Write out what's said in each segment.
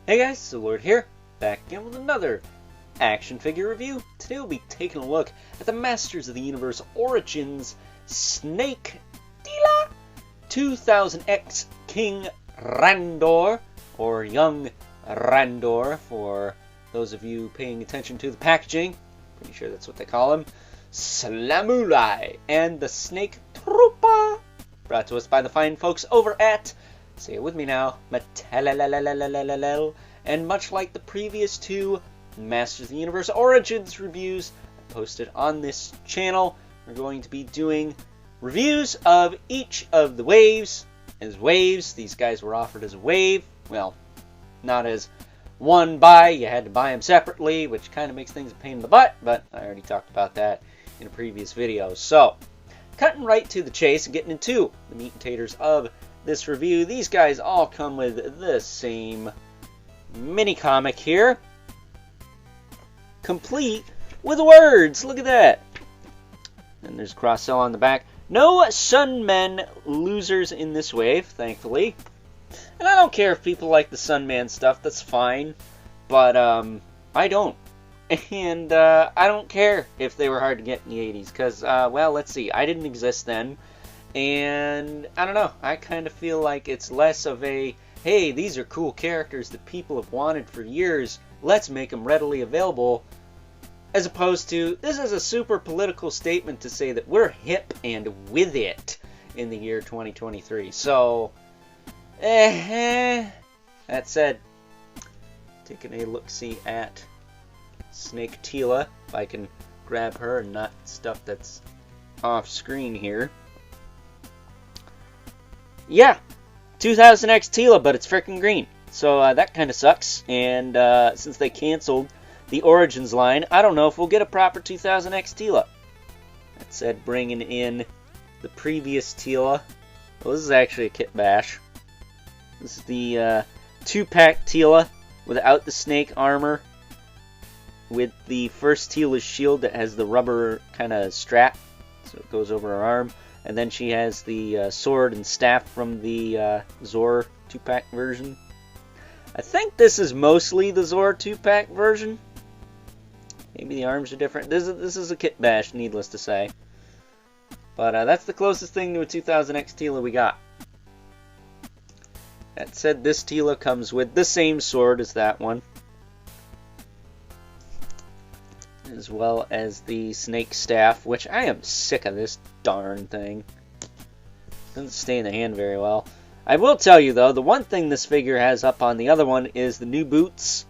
Hey guys, Lord here, back again with another action figure review. Today we'll be taking a look at the Masters of the Universe Origins Snake Teela 2000X King Randor, or Young Randor for those of you paying attention to the packaging. Pretty sure that's what they call him. Slamurai and the Snake Troopa, brought to us by the fine folks over at, say it with me now, Mattel. And much like the previous two Masters of the Universe Origins reviews I posted on this channel, we're going to be doing reviews of each of the waves as waves. These guys were offered as a wave. Well, not as one buy. You had to buy them separately, which kind of makes things a pain in the butt, but I already talked about that in a previous video. So, cutting right to the chase and getting into the meat and taters of this review. These guys all come with the same mini comic here, complete with words. Look at that. And there's cross-sell on the back. No Sunmen losers in this wave, thankfully. And I don't care if people like the Sunman stuff, that's fine. But I don't. And I don't care if they were hard to get in the 80s, because, well, let's see, I didn't exist then. And I don't know, I kind of feel like it's less of a, hey, these are cool characters that people have wanted for years, let's make them readily available, as opposed to, this is a super political statement to say that we're hip and with it in the year 2023. So, that said, taking a look-see at Snake Teela, if I can grab her and not stuff that's off screen here. Yeah, 2000X Teela, but it's frickin' green. So that kind of sucks. And since they canceled the Origins line, I don't know if we'll get a proper 2000X Teela. That said, bringing in the previous Teela. Well, this is actually a kit bash. This is the 2-pack Teela without the snake armor, with the first Teela's shield that has the rubber kind of strap, so it goes over her arm. And then she has the sword and staff from the Zor 2-pack version. I think this is mostly the Zor 2-pack version. Maybe the arms are different. This is a kit bash, needless to say. But that's the closest thing to a 2000X Teela we got. That said, this Teela comes with the same sword as that one, as well as the snake staff, which I am sick of this darn thing. Doesn't stay in the hand very well. I will tell you though, the one thing this figure has up on the other one is the new boots.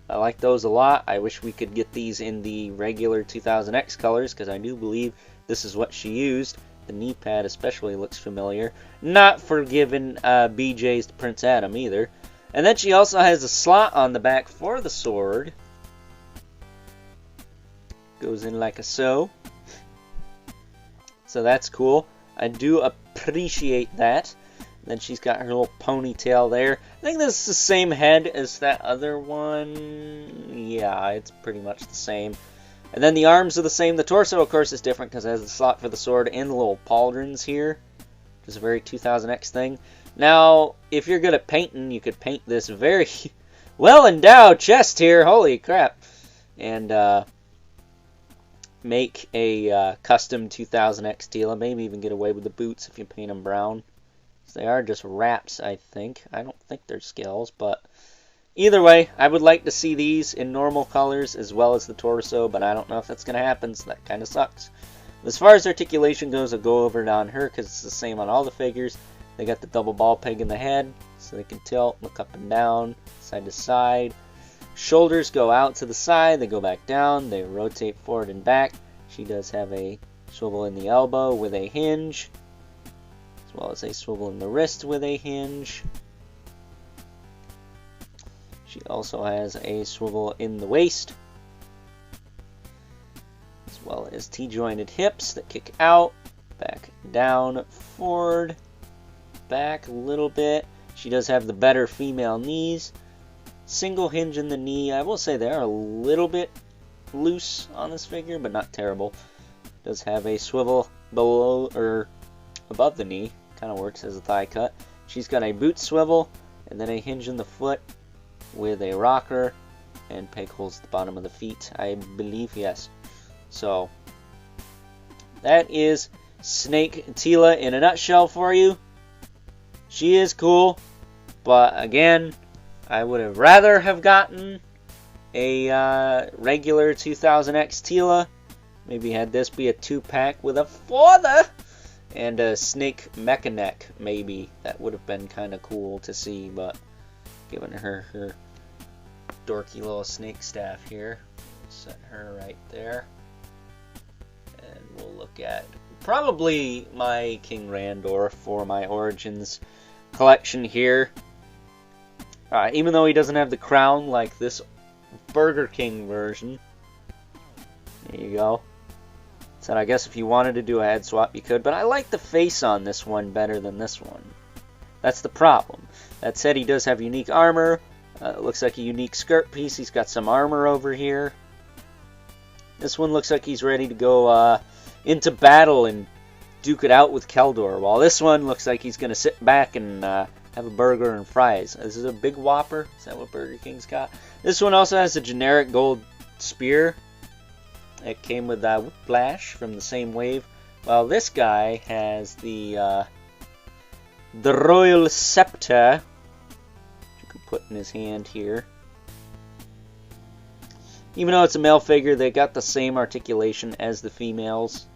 I like those a lot. I wish we could get these in the regular 2000X colors, because I do believe this is what she used. The knee pad especially looks familiar. Not for giving BJs to Prince Adam either. And then she also has a slot on the back for the sword. Goes in like a so. So that's cool. I do appreciate that. Then she's got her little ponytail there. I think this is the same head as that other one. Yeah, it's pretty much the same. And then the arms are the same. The torso, of course, is different because it has the slot for the sword and the little pauldrons here, which is a very 2000X thing. Now, if you're good at painting, you could paint this very well-endowed chest here. Holy crap. And make a custom 2000X Teela. Maybe even get away with the boots if you paint them brown. They are just wraps, I think. I don't think they're scales, but either way, I would like to see these in normal colors as well as the torso, but I don't know if that's going to happen, so that kind of sucks. As far as articulation goes, I'll go over it on her because it's the same on all the figures. They got the double ball peg in the head, so they can tilt, look up and down, side to side. Shoulders go out to the side, they go back down, they rotate forward and back. She does have a swivel in the elbow with a hinge, as well as a swivel in the wrist with a hinge. She also has a swivel in the waist, as well as T-jointed hips that kick out, back, down, forward, back a little bit. She does have the better female knees. Single hinge in the knee. I will say they are a little bit loose on this figure, but not terrible. Does have a swivel below or above the knee. Kind of works as a thigh cut. She's got a boot swivel and then a hinge in the foot. with a rocker and peg holes at the bottom of the feet, I believe, yes. So that is Snake Teela in a nutshell for you. She is cool, but again, I would have rather have gotten a regular 2000X Teela. Maybe had this be a 2-pack with a father and a Snake Mechanic, maybe. That would have been kind of cool to see, but giving her her dorky little snake staff here. Set her right there. And we'll look at probably my King Randor for my Origins collection here. Even though he doesn't have the crown like this Burger King version. There you go. So I guess if you wanted to do a head swap, you could. But I like the face on this one better than this one. That's the problem. That said, he does have unique armor. It looks like a unique skirt piece. He's got some armor over here. This one looks like he's ready to go into battle and duke it out with Keldor. While this one looks like he's going to sit back and have a burger and fries. This is a big Whopper. Is that what Burger King's got? This one also has a generic gold spear. It came with Whiplash from the same wave. While this guy has the Royal Scepter. You can put in his hand here. Even though it's a male figure, they got the same articulation as the females.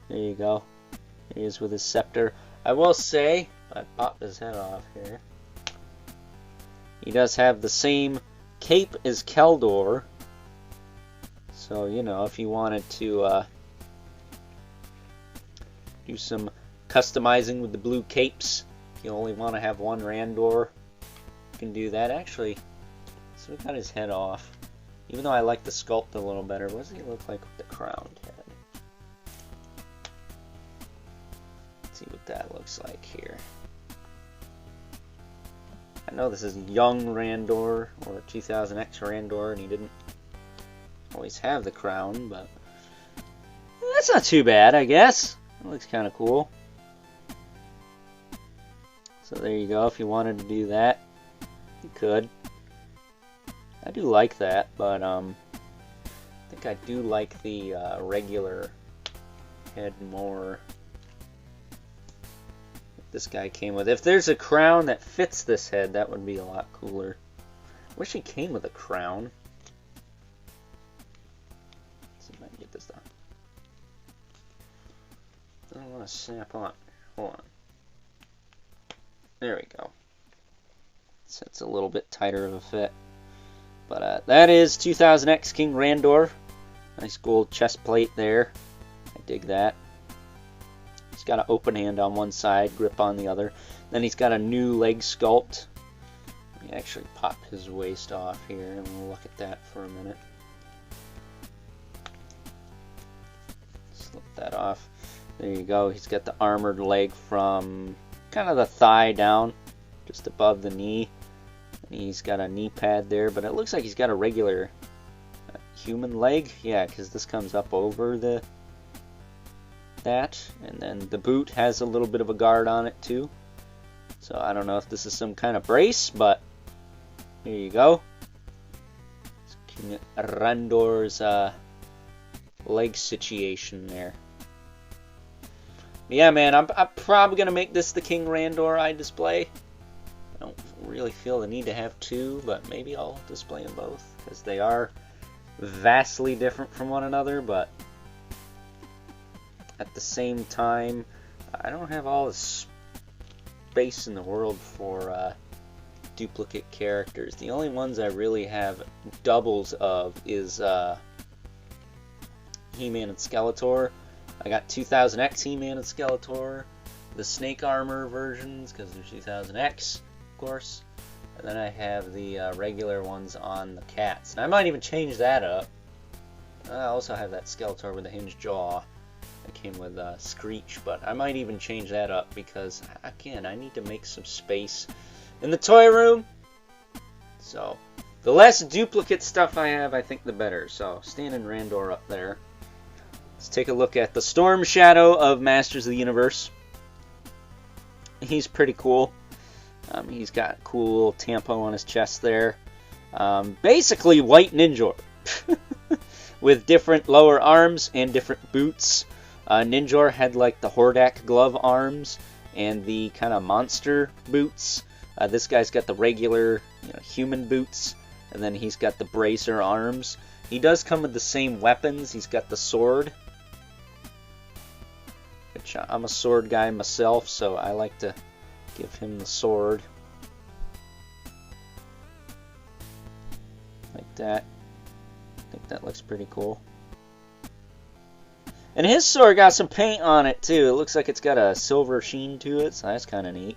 There you go. He is with his scepter. I will say, I popped his head off here. He does have the same cape as Keldor. So, you know, if you wanted to do some customizing with the blue capes, if you only want to have one Randor, you can do that. Actually, so we got his head off. Even though I like the sculpt a little better, what does he look like with the crowned head? Let's see what that looks like here. I know this is young Randor, or 2000X Randor, and he didn't always have the crown, but that's not too bad, I guess. It looks kind of cool. So there you go. If you wanted to do that, you could. I do like that, but I think I do like the regular head more. This guy came with. If there's a crown that fits this head, that would be a lot cooler. Wish he came with a crown. Let's see if I can get this done. I don't want to snap on. Hold on. There we go. So it's a little bit tighter of a fit. But that is 2000X King Randor. Nice gold chest plate there. I dig that. He's got an open hand on one side, grip on the other. Then he's got a new leg sculpt. Let me actually pop his waist off here and we'll look at that for a minute. Slip that off. There you go. He's got the armored leg from kind of the thigh down, just above the knee. And he's got a knee pad there, but it looks like he's got a regular human leg. Yeah, because this comes up over that, and then the boot has a little bit of a guard on it too. So I don't know if this is some kind of brace, but here you go. It's King Randor's leg situation there. But yeah, man, I'm probably gonna make this the King Randor I display. I don't really feel the need to have two, but maybe I'll display them both because they are vastly different from one another, but at the same time, I don't have all the space in the world for duplicate characters. The only ones I really have doubles of is He-Man and Skeletor. I got 2000X He-Man and Skeletor, the Snake Armor versions, because they're 2000X, of course. And then I have the regular ones on the cats. And I might even change that up. I also have that Skeletor with a hinged jaw. It came with Screech, but I might even change that up because, again, I need to make some space in the toy room. So, the less duplicate stuff I have, I think the better. So, standing Randor up there. Let's take a look at the Storm Shadow of Masters of the Universe. He's pretty cool. He's got a cool tampo on his chest there. Basically white Ninjor. With different lower arms and different boots. Ninjor had like the Hordak glove arms and the kind of monster boots. This guy's got the regular, human boots, and then he's got the bracer arms. He does come with the same weapons. He's got the sword, which I'm a sword guy myself, so I like to give him the sword. Like that. I think that looks pretty cool. And his sword got some paint on it too. It looks like it's got a silver sheen to it, so that's kind of neat.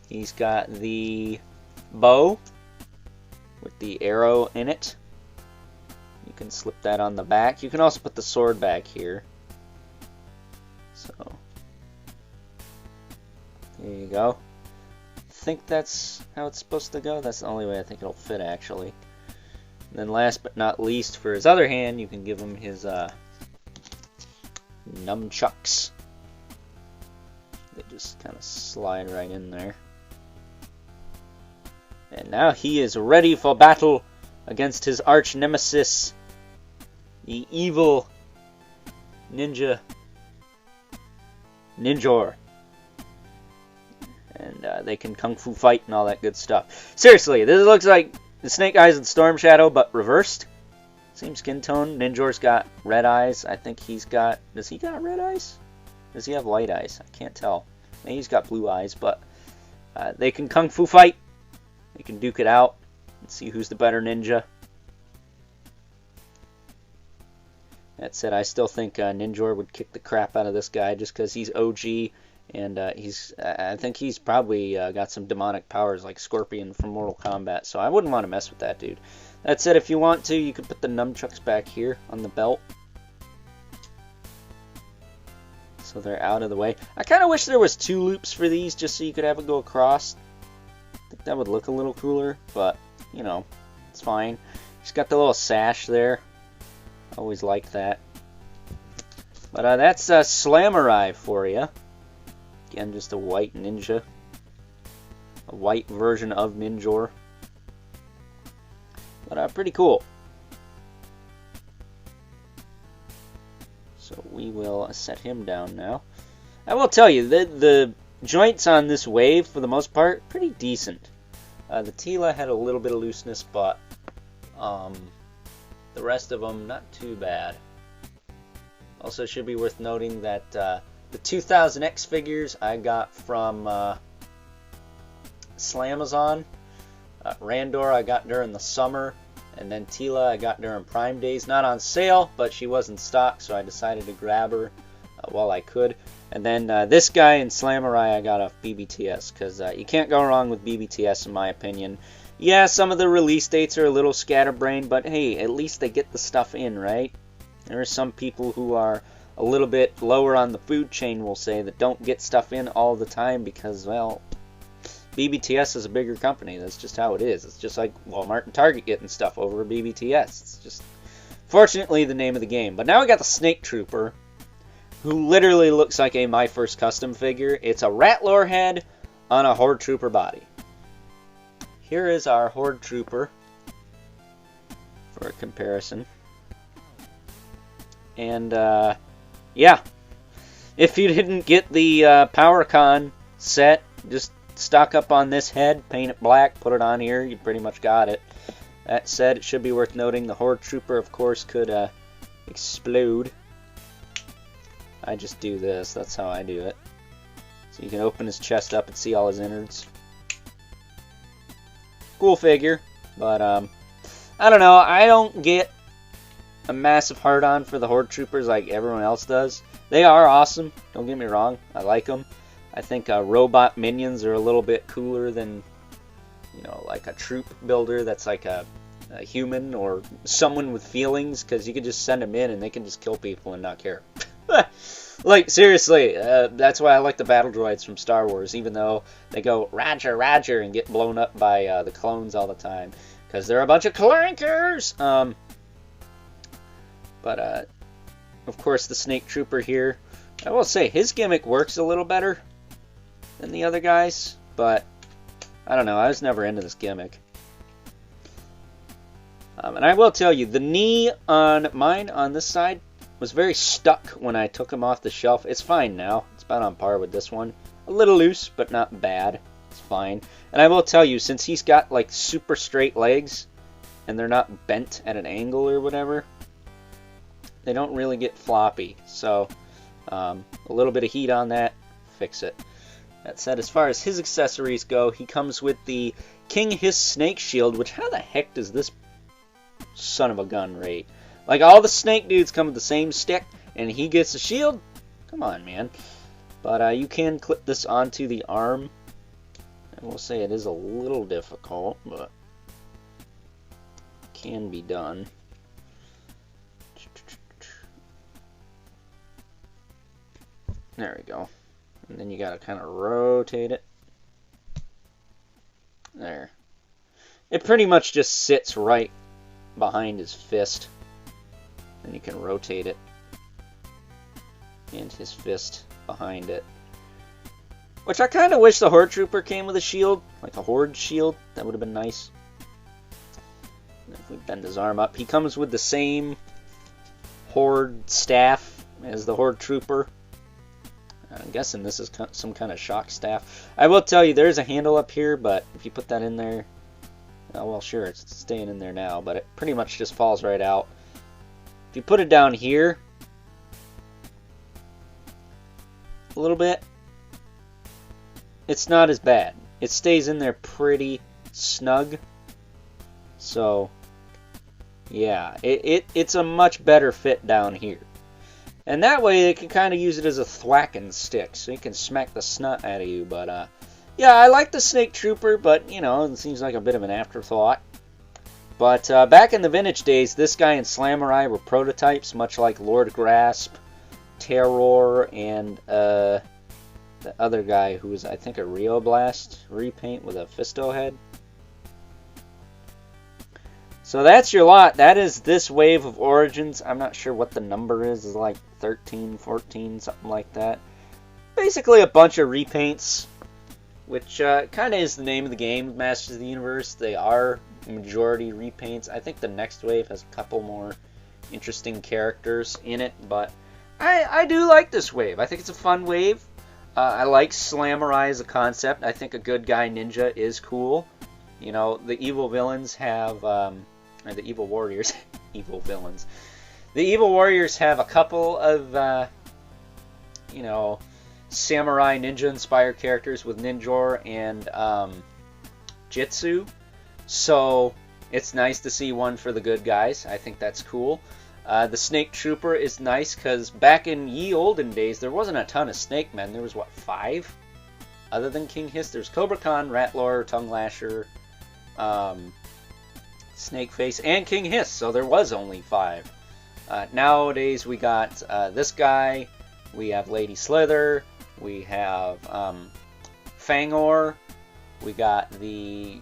He's got the bow with the arrow in it. You can slip that on the back. You can also put the sword back here. So, there you go. I think that's how it's supposed to go. That's the only way I think it'll fit, actually. And then last but not least, for his other hand, you can give him his nunchucks. They just kind of slide right in there. And now he is ready for battle against his arch nemesis, the evil Ninjor. And they can kung fu fight and all that good stuff. Seriously, this looks like the Snake Eyes and Storm Shadow, but reversed. Same skin tone. Ninjor's got red eyes. I think he's got... Does he got red eyes? Does he have white eyes? I can't tell. Maybe he's got blue eyes, but they can kung fu fight. They can duke it out and see who's the better ninja. That said, I still think Ninjor would kick the crap out of this guy just because he's OG, and I think he's probably got some demonic powers like Scorpion from Mortal Kombat, so I wouldn't want to mess with that dude. That said, if you want to, you could put the nunchucks back here on the belt, so they're out of the way. I kind of wish there was 2 loops for these just so you could have it go across. I think that would look a little cooler, but, it's fine. He's got the little sash there. Always like that. But that's Slamurai for you. Again, just a white ninja. A white version of Ninjor. But pretty cool. So we will set him down now. I will tell you, the joints on this wave, for the most part, pretty decent. The Teela had a little bit of looseness, but the rest of them, not too bad. Also, should be worth noting that the 2000X figures I got from Slamazon. Randor I got during the summer, and then Teela I got during Prime Days. Not on sale, but she was in stock, so I decided to grab her while I could. And then this guy in Slamurai I got off BBTS, because you can't go wrong with BBTS in my opinion. Yeah, some of the release dates are a little scatterbrained, but hey, at least they get the stuff in, right? There are some people who are a little bit lower on the food chain, we'll say, that don't get stuff in all the time because, well, BBTS is a bigger company. That's just how it is. It's just like Walmart and Target getting stuff over BBTS. It's just, fortunately, the name of the game. But now we got the Snake Trooper, who literally looks like a My First Custom figure. It's a Ratlore head on a Horde Trooper body. Here is our Horde Trooper for a comparison. And, yeah. If you didn't get the PowerCon set, just stock up on this head, paint it black, put it on here, you pretty much got it. That said, it should be worth noting the Horde Trooper, of course, could explode. I just do this, that's how I do it. So you can open his chest up and see all his innards. Cool figure, but I don't know, I don't get a massive hard-on for the Horde Troopers like everyone else does. They are awesome, don't get me wrong, I like them. I think robot minions are a little bit cooler than, like a troop builder that's like a human or someone with feelings, because you can just send them in and they can just kill people and not care. Like, seriously, that's why I like the battle droids from Star Wars, even though they go, Roger, Roger, and get blown up by the clones all the time, because they're a bunch of clankers! But, of course, the Snake Trooper here, I will say, his gimmick works a little better than the other guys. but I don't know. I was never into this gimmick. And I will tell you, the knee on mine on this side was very stuck when I took him off the shelf. It's fine now. It's about on par with this one. A little loose, but not bad. It's fine. And I will tell you, since he's got like super straight legs, and they're not bent at an angle or whatever, they don't really get floppy. So a little bit of heat on that, fix it. That said, as far as his accessories go, he comes with the King Hiss Snake Shield, which how the heck does this son of a gun rate? Like, all the snake dudes come with the same stick, and he gets a shield? Come on, man. But you can clip this onto the arm. I will say it is a little difficult, but can be done. There we go. And then you gotta kind of rotate it. There. It pretty much just sits right behind his fist. And you can rotate it. And his fist behind it. Which I kind of wish the Horde Trooper came with a shield. Like a Horde shield. That would have been nice. And if we bend his arm up. He comes with the same Horde staff as the Horde Trooper. I'm guessing this is some kind of shock staff. I will tell you, there's a handle up here, but if you put that in there... Oh, well, sure, it's staying in there now, but it pretty much just falls right out. If you put it down here a little bit, it's not as bad. It stays in there pretty snug. So, yeah, it's a much better fit down here. And that way they can kind of use it as a thwacking stick, so you can smack the snot out of you. But, yeah, I like the Snake Trooper, but, you know, it seems like a bit of an afterthought. But back in the vintage days, this guy and Slamurai were prototypes, much like Lord Grasp, Terror, and the other guy who was, I think, a Rio Blast repaint with a Fisto head. So that's your lot. That is this wave of Origins. I'm not sure what the number is. It's like 13, 14, something like that. Basically a bunch of repaints, which kind of is the name of the game, Masters of the Universe. They are majority repaints. I think the next wave has a couple more interesting characters in it, but I do like this wave. I think it's a fun wave. I like Slamurai as a concept. I think a good guy ninja is cool. You know, the evil villains have... or the evil warriors, evil villains. The evil warriors have a couple of, you know, samurai ninja-inspired characters with Ninjor and Jitsu. So it's nice to see one for the good guys. I think that's cool. The Snake Trooper is nice because back in ye olden days, there wasn't a ton of Snake Men. There was, what, 5? Other than King Hiss, there's Cobra Khan, Ratlor, Tongue Lasher, Snakeface, and King Hiss, so there was only 5. Nowadays we got this guy, we have Lady Slither, we have Fangor, we got the,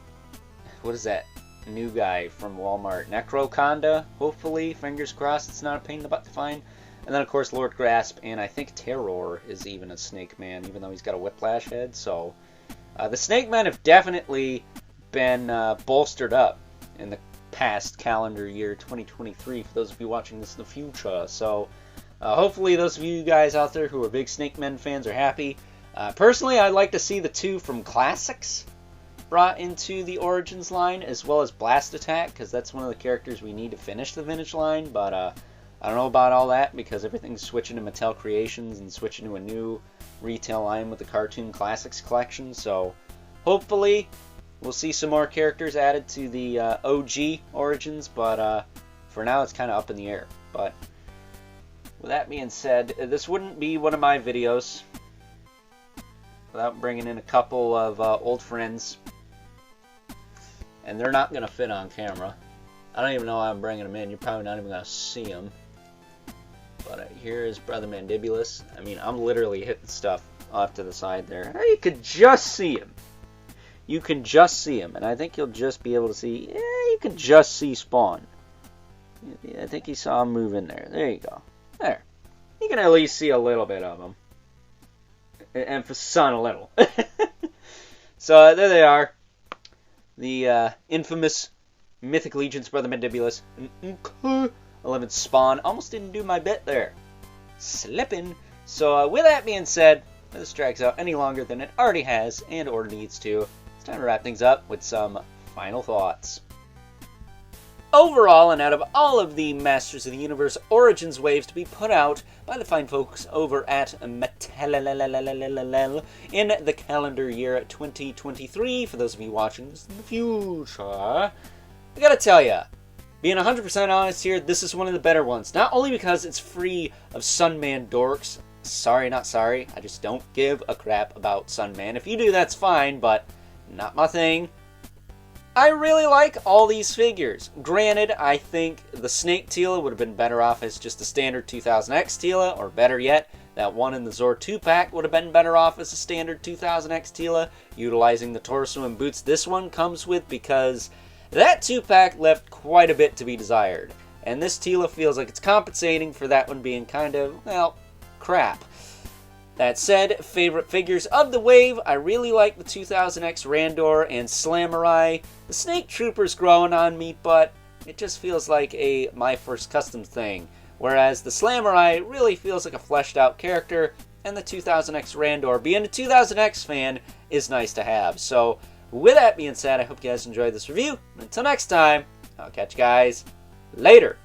what is that new guy from Walmart, Necroconda, hopefully, fingers crossed it's not a pain in the butt to find. And then of course Lord Grasp, and I think Terror is even a Snake Man, even though he's got a Whiplash head, so the Snake Men have definitely been bolstered up in the past calendar year 2023 for those of you watching this in the future. So hopefully those of you guys out there who are big Snake Men fans are happy. Personally, I'd like to see the 2 from Classics brought into the Origins line, as well as Blast Attack, because that's one of the characters we need to finish the vintage line. But I don't know about all that, because everything's switching to Mattel Creations and switching to a new retail line with the Cartoon Classics collection. So hopefully we'll see some more characters added to the OG Origins, but for now it's kind of up in the air. But with that being said, this wouldn't be one of my videos without bringing in a couple of old friends, and they're not going to fit on camera. I don't even know why I'm bringing them in. You're probably not even going to see them. But here is Brother Mandibulus. I mean, I'm literally hitting stuff off to the side there. You could just see him. You can just see him, and I think you'll just be able to see, you can just see Spawn. I think you saw him move in there. There you go. There. You can at least see a little bit of him. And for Son, a little. So there they are. The infamous Mythic Legions Brother Mandibulus. 11th spawn. Almost didn't do my bit there. Slipping. So with that being said, this drags out any longer than it already has and or needs to. It's time to wrap things up with some final thoughts. Overall, and out of all of the Masters of the Universe Origins waves to be put out by the fine folks over at Mattel in the calendar year 2023, for those of you watching this in the future, I gotta tell ya, being 100% honest here, this is one of the better ones. Not only because it's free of Sunman dorks. Sorry, not sorry. I just don't give a crap about Sunman. If you do, that's fine, but not my thing. I really like all these figures. Granted, I think the Snake Teela would have been better off as just a standard 2000X Teela, or better yet, that one in the Zor 2-pack would have been better off as a standard 2000X Teela, utilizing the torso and boots this one comes with, because that 2-pack left quite a bit to be desired. And this Teela feels like it's compensating for that one being kind of, well, crap. That said, favorite figures of the wave, I really like the 2000X Randor and Slamurai. The Snake Trooper's growing on me, but it just feels like a My First Custom thing. Whereas the Slamurai really feels like a fleshed out character, and the 2000X Randor, being a 2000X fan, is nice to have. So, with that being said, I hope you guys enjoyed this review. Until next time, I'll catch you guys later.